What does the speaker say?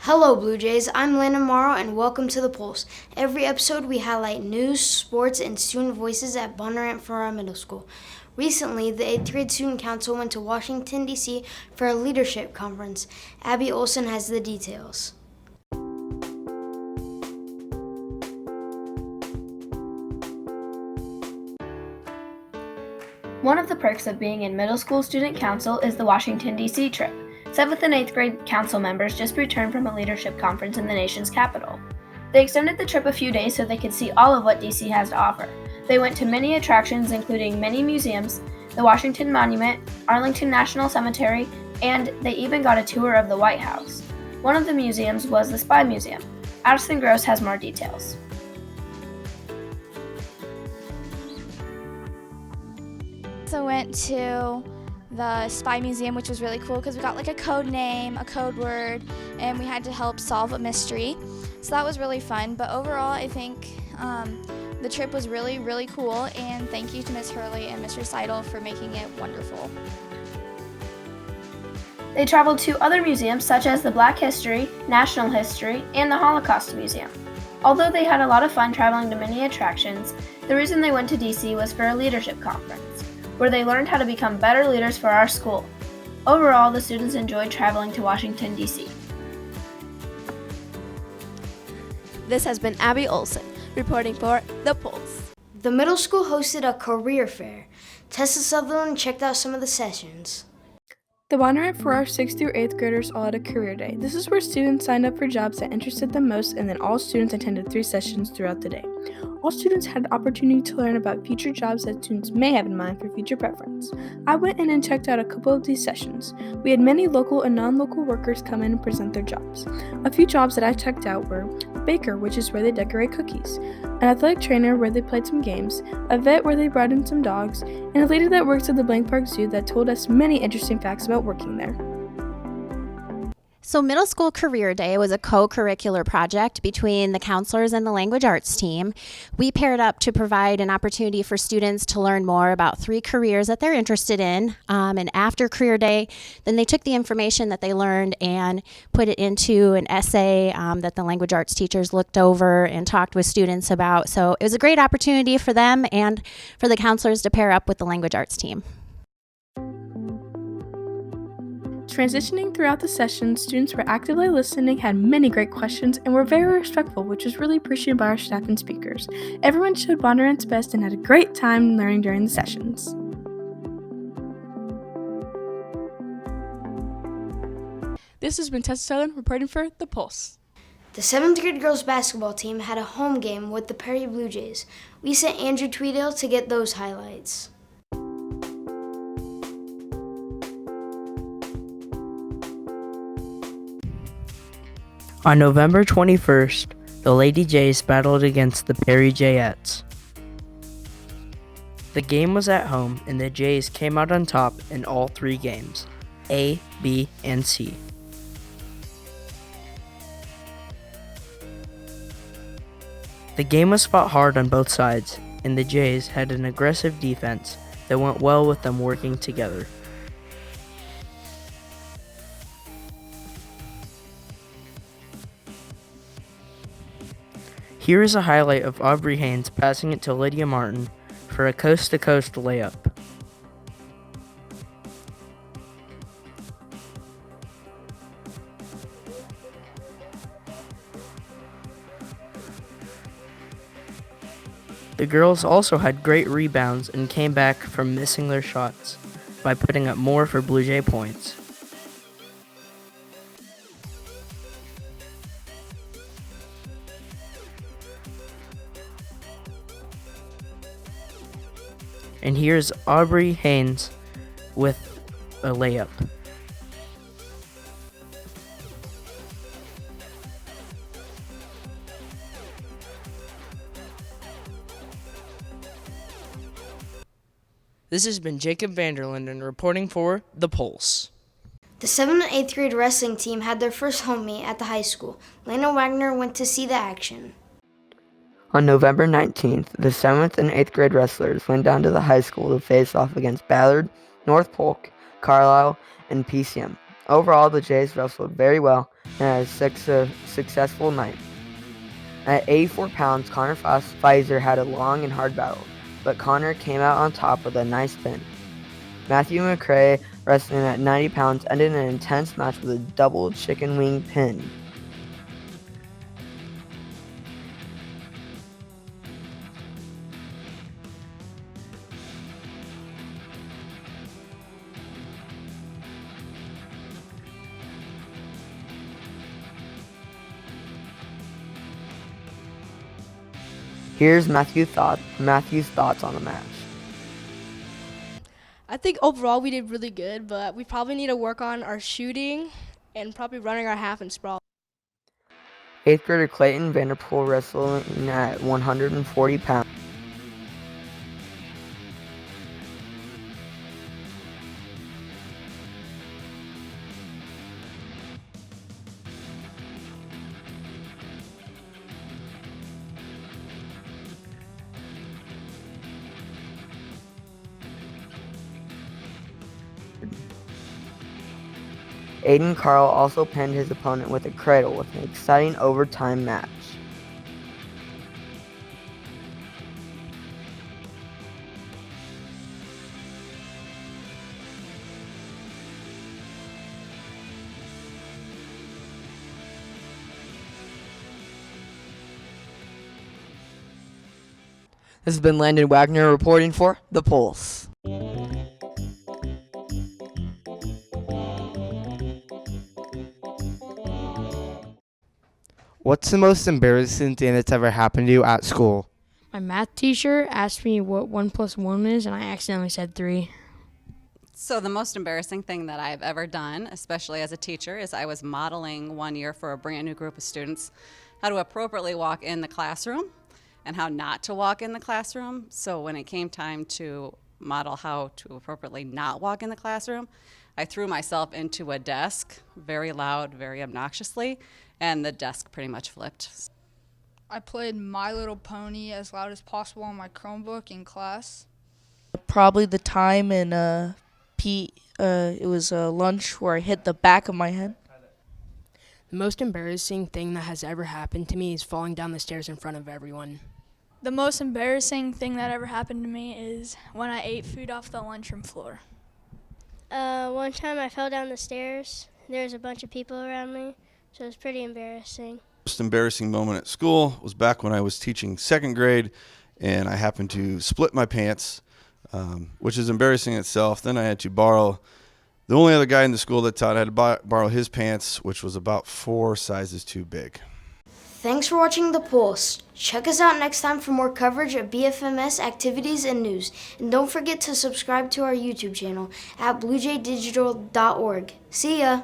Hello, Blue Jays. I'm Landon Morrow, and welcome to The Pulse. Every episode, we highlight news, sports, and student voices at Bondurant Farrar Middle School. Recently, the 8th grade Student Council went to Washington, D.C. for a leadership conference. Abby Olson has the details. One of the perks of being in middle school student council is the Washington, D.C. trip. 7th and 8th grade council members just returned from a leadership conference in the nation's capital. They extended the trip a few days so they could see all of what D.C. has to offer. They went to many attractions, including many museums, the Washington Monument, Arlington National Cemetery, and they even got a tour of the White House. One of the museums was the Spy Museum. Addison Gross has more details. So went to the Spy Museum, which was really cool because we got like a code name, a code word, and we had to help solve a mystery. So that was really fun. But overall, I think the trip was really, really cool. And thank you to Ms. Hurley and Mr. Seidel for making it wonderful. They traveled to other museums such as the Black History, National History, and the Holocaust Museum. Although they had a lot of fun traveling to many attractions, the reason they went to DC was for a leadership conference, where they learned how to become better leaders for our school. Overall, the students enjoyed traveling to Washington, D.C. This has been Abby Olson, reporting for The Pulse. The middle school hosted a career fair. Tessa Sutherland checked out some of the sessions. The Bondurant Farrar 6th through 8th graders all had a career day. This is where students signed up for jobs that interested them most, and then all students attended 3 sessions throughout the day. All students had the opportunity to learn about future jobs that students may have in mind for future preference. I went in and checked out a couple of these sessions. We had many local and non-local workers come in and present their jobs. A few jobs that I checked out were a baker, which is where they decorate cookies, an athletic trainer where they played some games, a vet where they brought in some dogs, and a lady that works at the Blank Park Zoo that told us many interesting facts about working there. So Middle School Career Day was a co-curricular project between the counselors and the language arts team. We paired up to provide an opportunity for students to learn more about 3 careers that they're interested in. And after Career Day, then they took the information that they learned and put it into an essay that the language arts teachers looked over and talked with students about. So it was a great opportunity for them and for the counselors to pair up with the language arts team. Transitioning throughout the session, students were actively listening, had many great questions, and were very respectful, which was really appreciated by our staff and speakers. Everyone showed Bondurant's best and had a great time learning during the sessions. This has been Tessa Sutherland reporting for The Pulse. The 7th grade girls basketball team had a home game with the Perry Blue Jays. We sent Andrew Tweedale to get those highlights. On November 21st, the Lady Jays battled against the Perry Jayettes. The game was at home, and the Jays came out on top in all 3 games, A, B, and C. The game was fought hard on both sides, and the Jays had an aggressive defense that went well with them working together. Here is a highlight of Aubrey Haynes passing it to Lydia Martin for a coast-to-coast layup. The girls also had great rebounds and came back from missing their shots by putting up more for Bluejay points. And here's Aubrey Haynes with a layup. This has been Jacob Vanderlinden reporting for The Pulse. The 7th and 8th grade wrestling team had their first home meet at the high school. Lana Wagner went to see the action. On November 19th, the 7th and 8th grade wrestlers went down to the high school to face off against Ballard, North Polk, Carlisle, and PCM. Overall, the Jays wrestled very well, and had a successful night. At 84 pounds, Connor Pfizer had a long and hard battle, but Connor came out on top with a nice pin. Matthew McCray, wrestling at 90 pounds, ended an intense match with a double chicken wing pin. Here's Matthew's thoughts on the match. I think overall we did really good, but we probably need to work on our shooting and probably running our half and sprawl. 8th grader Clayton Vanderpool wrestling at 140 pounds. Aiden Carl also pinned his opponent with a cradle with an exciting overtime match. This has been Landon Wagner reporting for The Pulse. What's the most embarrassing thing that's ever happened to you at school? My math teacher asked me what 1 + 1 is, and I accidentally said 3. So the most embarrassing thing that I've ever done, especially as a teacher, is I was modeling one year for a brand new group of students how to appropriately walk in the classroom and how not to walk in the classroom. So when it came time to model how to appropriately not walk in the classroom, I threw myself into a desk very loud, very obnoxiously, and the desk pretty much flipped. I played My Little Pony as loud as possible on my Chromebook in class. Probably the time in it was lunch where I hit the back of my head. The most embarrassing thing that has ever happened to me is falling down the stairs in front of everyone. The most embarrassing thing that ever happened to me is when I ate food off the lunchroom floor. One time I fell down the stairs. There was a bunch of people around me, so it was pretty embarrassing. Most embarrassing moment at school was back when I was teaching 2nd grade, and I happened to split my pants, which is embarrassing in itself. Then I had to borrow the only other guy in the school that taught. I had to borrow his pants, which was about 4 sizes too big. Thanks for watching The Pulse. Check us out next time for more coverage of BFMS activities and news. And don't forget to subscribe to our YouTube channel at bluejaydigital.org. See ya!